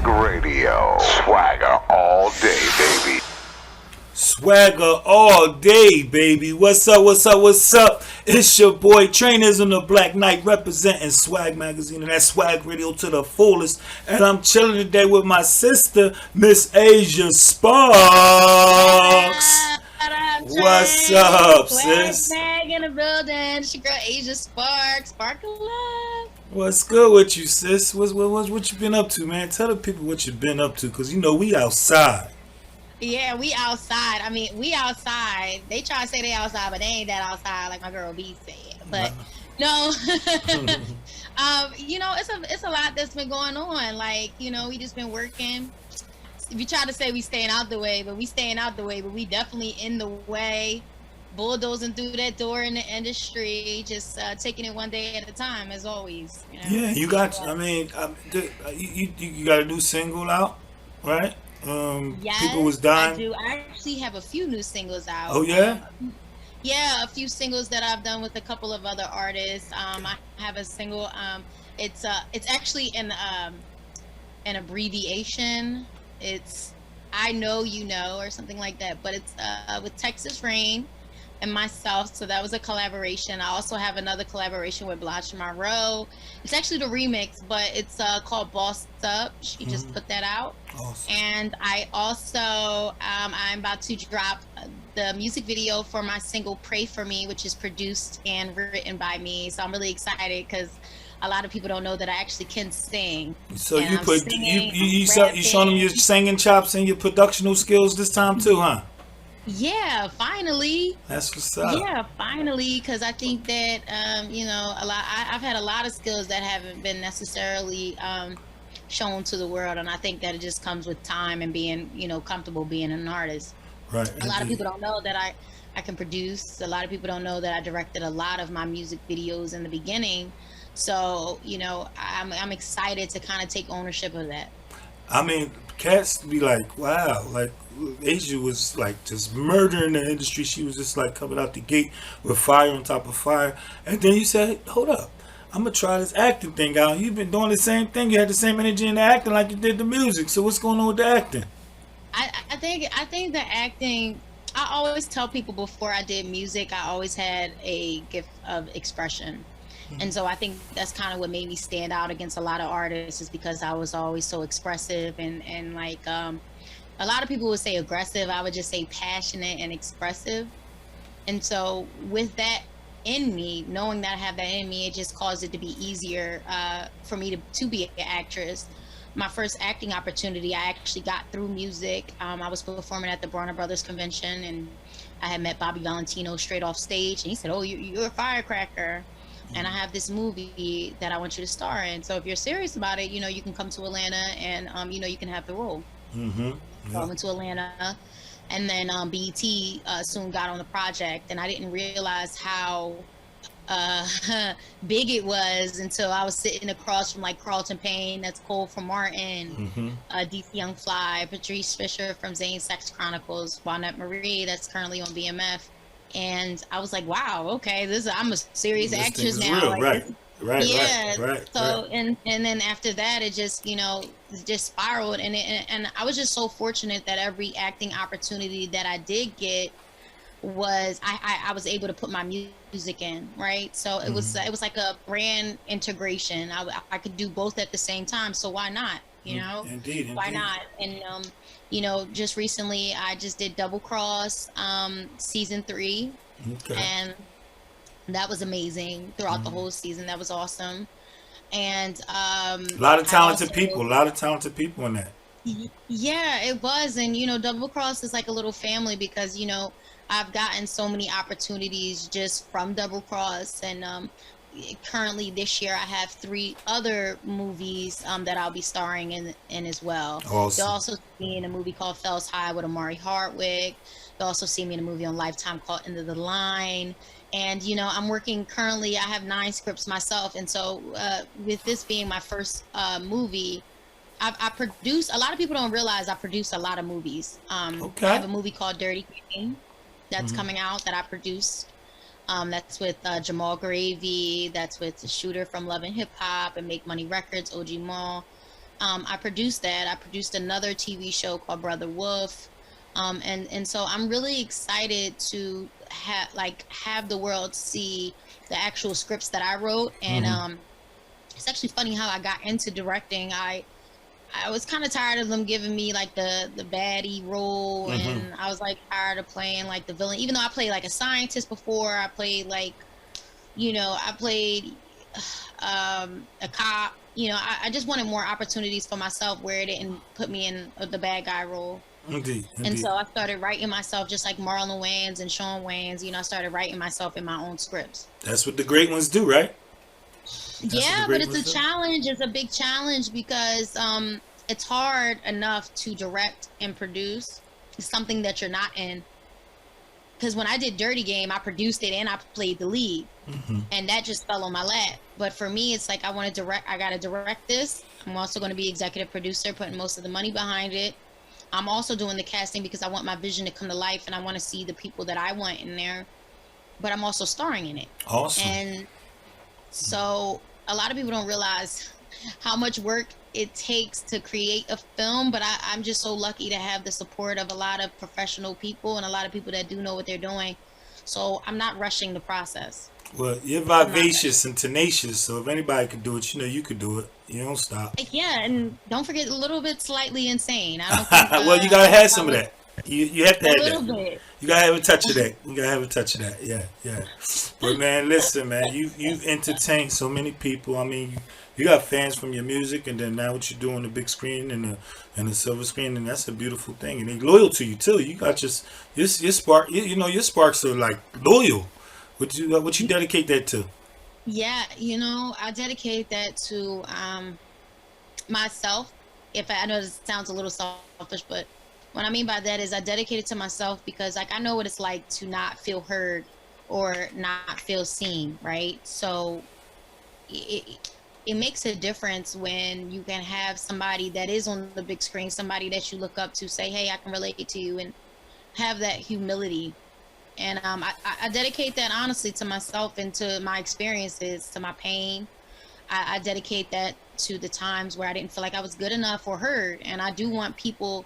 Swag Radio. Swagger all day, baby. Swagger all day, baby. What's up, what's up, what's up? It's your boy Trainers on the Black Knight representing Swag Magazine and that Swag Radio to the fullest. And I'm chilling today with my sister, Miss Asia Sparks. What's up, sis? Swag in the building. It's your girl Asia Sparks. Sparkle love. What's good with you, sis? What you been up to, man? Tell the people what you been up to, because you know we outside. Yeah, we outside. I mean, we outside. They try to say they outside, but they ain't that outside like my girl B said. But no, you know, it's a lot that's been going on. Like, you know, we just been working. We try to say we staying out the way, but we definitely in the way, bulldozing through that door in the industry, just taking it one day at a time, as always. You know? Yeah, you got. I mean, you got a new single out, right? Yes, people was dying. I do. I actually have a few new singles out. Oh yeah. Yeah, a few singles that I've done with a couple of other artists. I have a single. It's actually an abbreviation. It's I Know You Know or something like that, but it's with Texas Rain and myself, so that was a collaboration. I also have another collaboration with Blanche Monroe. It's actually the remix, but it's called Bossed Up. She just put that out. Awesome. And I also I'm about to drop the music video for my single Pray For Me, which is produced and written by me. So I'm really excited because a lot of people don't know that I actually can sing. So you showing them your singing chops and your productional skills this time too, huh? Yeah, finally. That's what's up. Yeah, finally, because I think that you know, I've had a lot of skills that haven't been necessarily shown to the world, and I think that it just comes with time and being, you know, comfortable being an artist. Right. A lot of people don't know that I can produce. A lot of people don't know that I directed a lot of my music videos in the beginning. So, you know, I'm excited to kind of take ownership of that. I mean, cats be like, wow, like Asia was like just murdering the industry. She was just like coming out the gate with fire on top of fire. And then you said, hold up, I'm gonna try this acting thing out. You've been doing the same thing. You had the same energy in the acting like you did the music. So what's going on with the acting? I think the acting, I always tell people before I did music, I always had a gift of expression. And so I think that's kind of what made me stand out against a lot of artists, is because I was always so expressive and like a lot of people would say aggressive. I would just say passionate and expressive. And so with that in me, knowing that I have that in me, it just caused it to be easier for me to be an actress. My first acting opportunity I actually got through music. I was performing at the Warner Brothers convention, and I had met Bobby Valentino straight off stage, and he said, "Oh, you're a firecracker. And I have this movie that I want you to star in. So if you're serious about it, you know, you can come to Atlanta and, you know, you can have the role." So I went to Atlanta, and then BET soon got on the project, and I didn't realize how big it was until I was sitting across from like Carlton Payne, that's Cole from Martin, DC Young Fly, Patrice Fisher from Zane Sex Chronicles, Juanette Marie, that's currently on BMF. And I was like, wow, okay, I'm a serious actress now. Real, like, right. Yeah. Right. So and then after that, it just, you know, just spiraled, and I was just so fortunate that every acting opportunity that I did get was I was able to put my music in, right? So it was like a brand integration. I could do both at the same time. So why not? You know, Indeed. Why not? And you know, just recently I just did Double Cross season 3, and that was amazing throughout the whole season. That was awesome. And a lot of talented people in that. Yeah, it was. And you know, Double Cross is like a little family, because you know, I've gotten so many opportunities just from Double Cross, and currently this year I have 3 other movies that I'll be starring in as well. Awesome. You'll also see me in a movie called Phels High with Omari Hardwick. You'll also see me in a movie on Lifetime called End of the Line. And you know, I'm working currently, I have 9 scripts myself, and so with this being my first movie, I produce, a lot of people don't realize I produce a lot of movies. I have a movie called Dirty Game that's coming out that I produced. That's with Jamal Gravy. That's with the shooter from Love and Hip Hop and Make Money Records, OG Mall. I produced that. I produced another TV show called Brother Wolf. And so I'm really excited to have the world see the actual scripts that I wrote. And it's actually funny how I got into directing. I was kind of tired of them giving me like the baddie role, and I was like tired of playing like the villain. Even though I played like a scientist before, I played like, I played a cop. I just wanted more opportunities for myself where it didn't put me in the bad guy role. Indeed. And so I started writing myself, just like Marlon Wayans and Sean Wayans. I started writing myself in my own scripts. That's what the great ones do, right? Yeah, but it's a challenge. It's a big challenge because it's hard enough to direct and produce something that you're not in. Because when I did Dirty Game, I produced it and I played the lead, and that just fell on my lap. But for me, it's like I got to direct this. I'm also going to be executive producer, putting most of the money behind it. I'm also doing the casting because I want my vision to come to life, and I want to see the people that I want in there. But I'm also starring in it. Awesome. And so a lot of people don't realize how much work it takes to create a film, but I'm just so lucky to have the support of a lot of professional people and a lot of people that do know what they're doing. So I'm not rushing the process. Well, you're vivacious and tenacious, so if anybody could do it, you could do it. You don't stop. Yeah, and don't forget a little bit slightly insane. I don't think, well, you gotta have some of that. You have to have a little that. bit. You gotta have a touch of that. You gotta have a touch of that. Yeah. But man, listen, man, you've entertained so many people. I mean, you got fans from your music, and then now what you do on the big screen and the silver screen, and that's a beautiful thing. And they're loyal to you too. You got your spark. Your sparks are like loyal. What you dedicate that to? Yeah, I dedicate that to myself. I know this sounds a little selfish, but what I mean by that is I dedicate it to myself because I know what it's like to not feel heard or not feel seen, right? So it makes a difference when you can have somebody that is on the big screen, somebody that you look up to, say, hey, I can relate to you, and have that humility. And I dedicate that honestly to myself and to my experiences, to my pain. I dedicate that to the times where I didn't feel like I was good enough or heard. And I do want people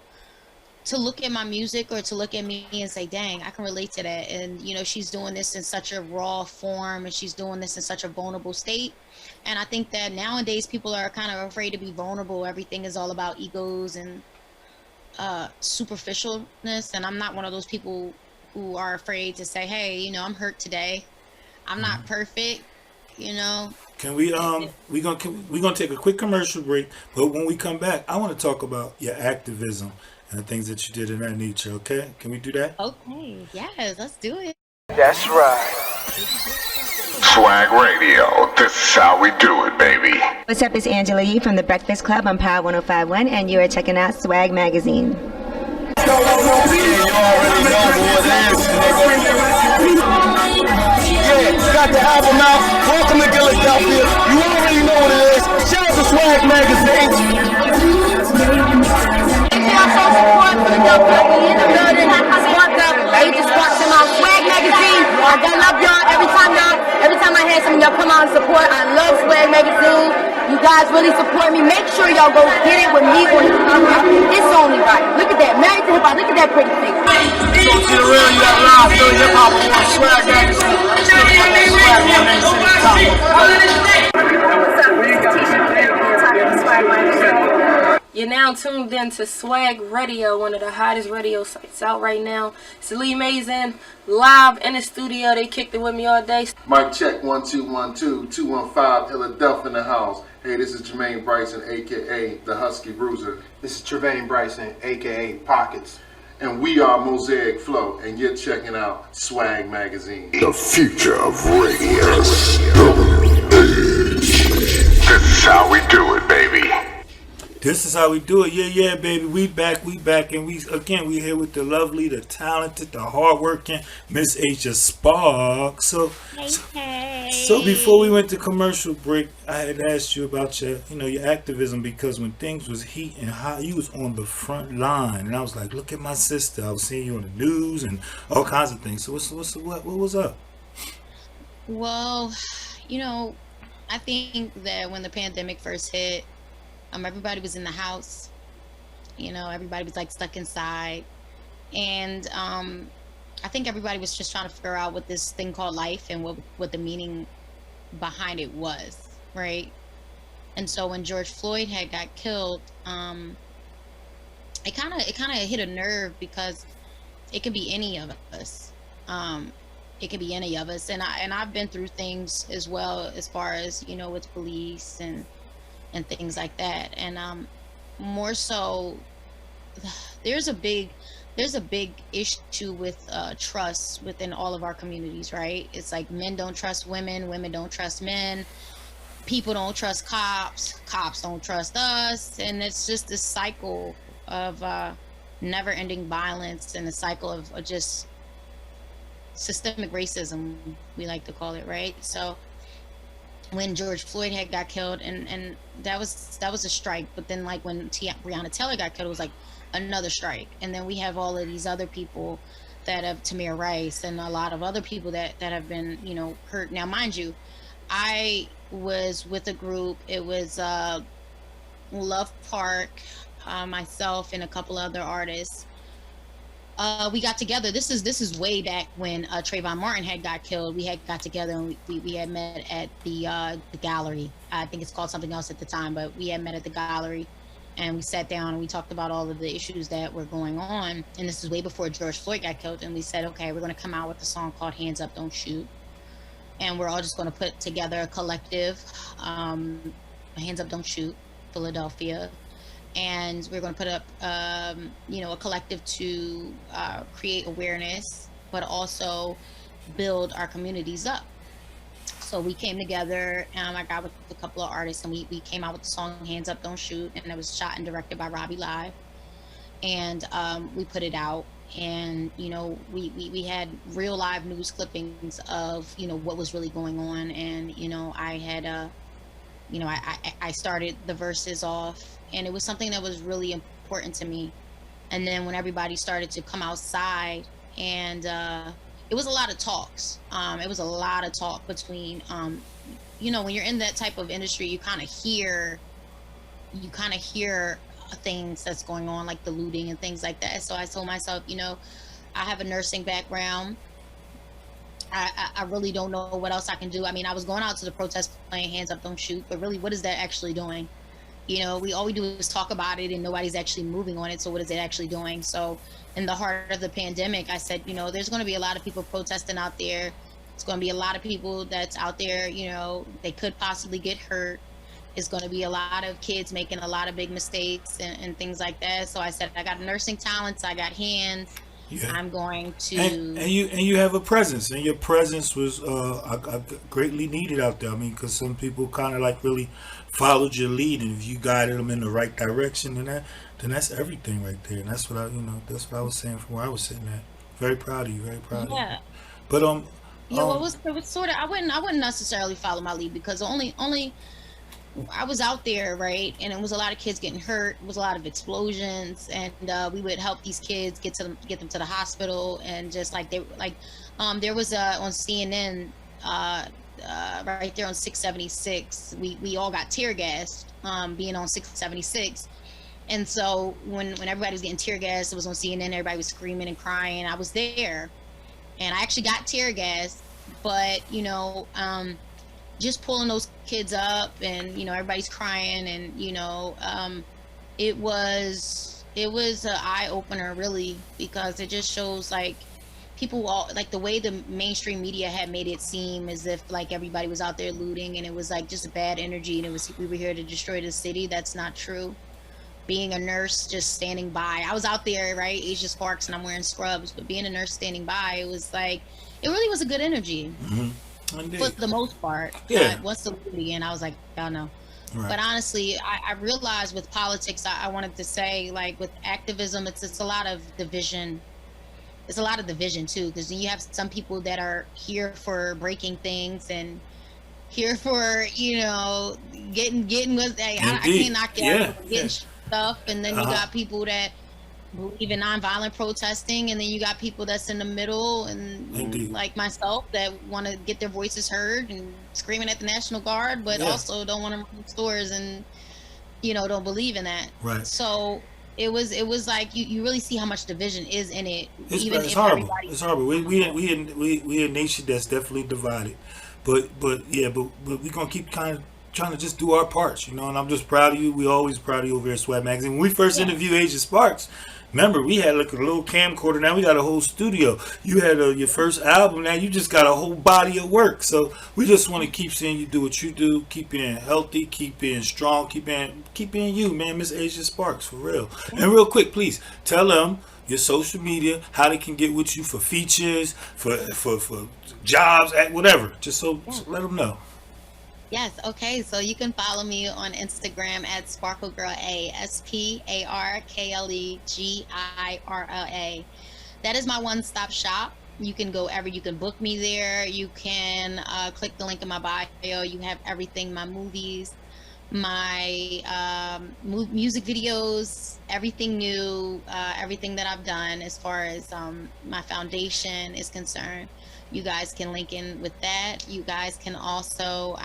to look at my music or to look at me and say, dang, I can relate to that. And, she's doing this in such a raw form, and she's doing this in such a vulnerable state. And I think that nowadays people are kind of afraid to be vulnerable. Everything is all about egos and superficialness. And I'm not one of those people who are afraid to say, hey, I'm hurt today. I'm not perfect, Can we we're gonna take a quick commercial break, but when we come back, I want to talk about your activism and the things that you did in that nature. Okay, can we do that? Okay, yes, let's do it. That's right. Swag Radio, this is how we do it, baby. What's up, it's Angela Yee from The Breakfast Club on Power 105.1, and you are checking out Swag Magazine. You already know what it is, nigga. Yeah, got the album out. Welcome to Philadelphia. You already know what it is. Shout out to Swag Magazine. Support Philadelphia. We in the building. Spark up. They just sparked them out. Swag Magazine. I love y'all. Every time I have some of y'all come out and support, I love Swag Magazine. You guys really support me. Make sure y'all go get it with me on the cover. It's only right. Look at that. Married to Hip Hop. Look at that pretty face. Talk to the real, you got live Philly Hip Hop on Swag Magazine. Still got that Swag Magazine. You're now tuned in to Swag Radio, one of the hottest radio sites out right now. It's Lee Mason, live in the studio. They kicked it with me all day. Mic check 1 2 1 2 215 Philadelphia in the house. Hey, this is Jermaine Bryson, aka the Husky Bruiser. This is Trevain Bryson, aka Pockets. And we are Mosaic Flow, and you're checking out Swag Magazine. The future of radio. This is how we do it, baby. This is how we do it. Yeah, baby. We back, and we here with the lovely, the talented, the hardworking Miss Asia Spark. So before we went to commercial break, I had asked you about your activism, because when things was heat and hot, you was on the front line, and I was like, look at my sister. I was seeing you on the news and all kinds of things. So what was up? Well, I think that when the pandemic first hit, Everybody was in the house. You know, everybody was like stuck inside. And I think everybody was just trying to figure out what this thing called life and what the meaning behind it was, right? And so when George Floyd had got killed, it kind of hit a nerve, because it could be any of us. It could be any of us, and I've been through things as well, as far as, you know, with police and things like that. And more so, there's a big issue with trust within all of our communities, right? It's like men don't trust women, women don't trust men, people don't trust cops, cops don't trust us, and it's just this cycle of never-ending violence, and a cycle of just systemic racism, we like to call it, right? So when George Floyd had got killed, and that was a strike, but then like when Breonna Taylor got killed, it was like another strike. And then we have all of these other people that have, Tamir Rice and a lot of other people that have been, you know, hurt. Now, mind you, I was with a group. It was Love Parq, myself and a couple other artists. We got together. This is way back when Trayvon Martin had got killed. We had got together, and we had met at the gallery. I think it's called something else at the time, but we had met at the gallery, and we sat down and we talked about all of the issues that were going on. And this is way before George Floyd got killed. And we said, okay, we're going to come out with a song called Hands Up, Don't Shoot. And we're all just going to put together a collective, Hands Up, Don't Shoot, Philadelphia. And we're going to put up, you know, a collective to create awareness, but also build our communities up. So we came together, and I got with a couple of artists, and we came out with the song Hands Up, Don't Shoot, and it was shot and directed by Robbie Live. And we put it out, and, you know, we had real live news clippings of, you know, what was really going on. And, you know, I had, you know, I started the verses off, and it was something that was really important to me. And then when everybody started to come outside, and it was a lot of talks. It was a lot of talk between, you know, when you're in that type of industry, you kind of hear things that's going on, like the looting and things like that. So I told myself, you know, I have a nursing background. I really don't know what else I can do. I mean, I was going out to the protest playing Hands Up, Don't Shoot, but really, what is that actually doing? You know, all we do is talk about it, and nobody's actually moving on it. So what is it actually doing? So in the heart of the pandemic, I said, you know, there's going to be a lot of people protesting out there. It's going to be a lot of people that's out there, you know, they could possibly get hurt. It's going to be a lot of kids making a lot of big mistakes and things like that. So I said, I got nursing talents, I got hands. Yeah. I'm going to and you have a presence, and your presence was greatly needed out there. I mean, because some people kind of like really followed your lead, and if you guided them in the right direction, then that's everything right there. And that's what that's what I was saying from where I was sitting at. Very proud of you, very proud of you. But yeah, it was sort of, I wouldn't necessarily follow my lead, because only I was out there, right, and it was a lot of kids getting hurt. It was a lot of explosions, and we would help these kids get them to the hospital. And just like there was on CNN right there on 676, we all got tear gassed being on 676. And so when everybody was getting tear gassed, it was on CNN, everybody was screaming and crying. I was there, and I actually got tear gassed, but you know, just pulling those kids up, and you know, everybody's crying, and you know, it was an eye-opener, really, because it just shows like people all like the way the mainstream media had made it seem as if like everybody was out there looting, and it was like just a bad energy, and we were here to destroy the city. That's not true. Being a nurse, just standing by, I was out there, right, Asia Sparks, and I'm wearing scrubs, but being a nurse standing by, it was like, it really was a good energy. Mm-hmm. For the most part. Yeah. Once the loot began, I was like, I know. Right. But honestly, I realized with politics, I wanted to say, like with activism, it's a lot of division. It's a lot of division too, because you have some people that are here for breaking things and here for, you know, getting what I can't knock you out, getting stuff, and then you got people that believe in nonviolent protesting, and then you got people that's in the middle, and like myself, that want to get their voices heard and screaming at the National Guard, but also don't want to run stores and don't believe in that. Right. So it was like you really see how much division is in it. It's horrible. It's horrible. We a nation that's definitely divided. But we're gonna keep kind of trying to just do our parts, and I'm just proud of you. We always proud of you over here at Swag Magazine. When we first interviewed Asia Sparks, remember we had like a little camcorder. Now we got a whole studio. You had your first album. Now you just got a whole body of work. So we just want to keep seeing you do what you do. Keep being healthy. Keep being strong. Keep being you, man. Miss Asia Sparks, for real. And real quick, please tell them your social media, how they can get with you for features, for jobs, at whatever. Just let them know. Yes, okay. So you can follow me on Instagram at SparkleGirlA, SparkleGirla. That is my one-stop shop. You can go you can book me there. You can click the link in my bio. You have everything, my movies, my music videos, everything new, everything that I've done as far as my foundation is concerned. You guys can link in with that. You guys can also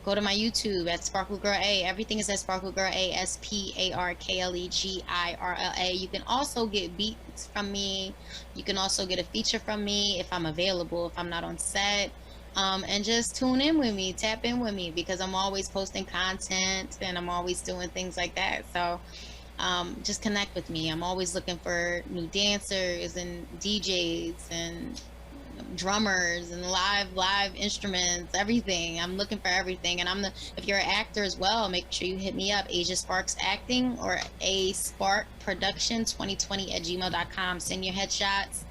go to my YouTube at SparkleGirlA. Everything is at SparkleGirlA, SparkleGirla. You can also get beats from me. You can also get a feature from me if I'm available, if I'm not on set. And just tune in with me, tap in with me, because I'm always posting content and I'm always doing things like that. So just connect with me. I'm always looking for new dancers and DJs and drummers and live instruments, everything. I'm looking for everything. And if you're an actor as well, make sure you hit me up, Asia Sparks Acting or A Spark Production 2020@gmail.com. Send your headshots.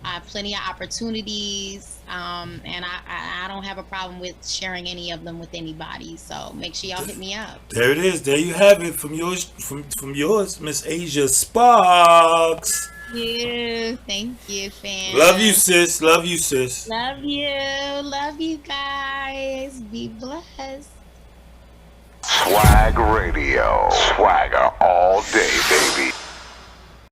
I have plenty of opportunities, and I don't have a problem with sharing any of them with anybody. So make sure y'all hit me up. There it is. There you have it from yours, Miss Asia Sparks. Thank you, fam. Love you, sis. Love you, sis. Love you guys. Be blessed. Swag Radio. Swagger all day, baby.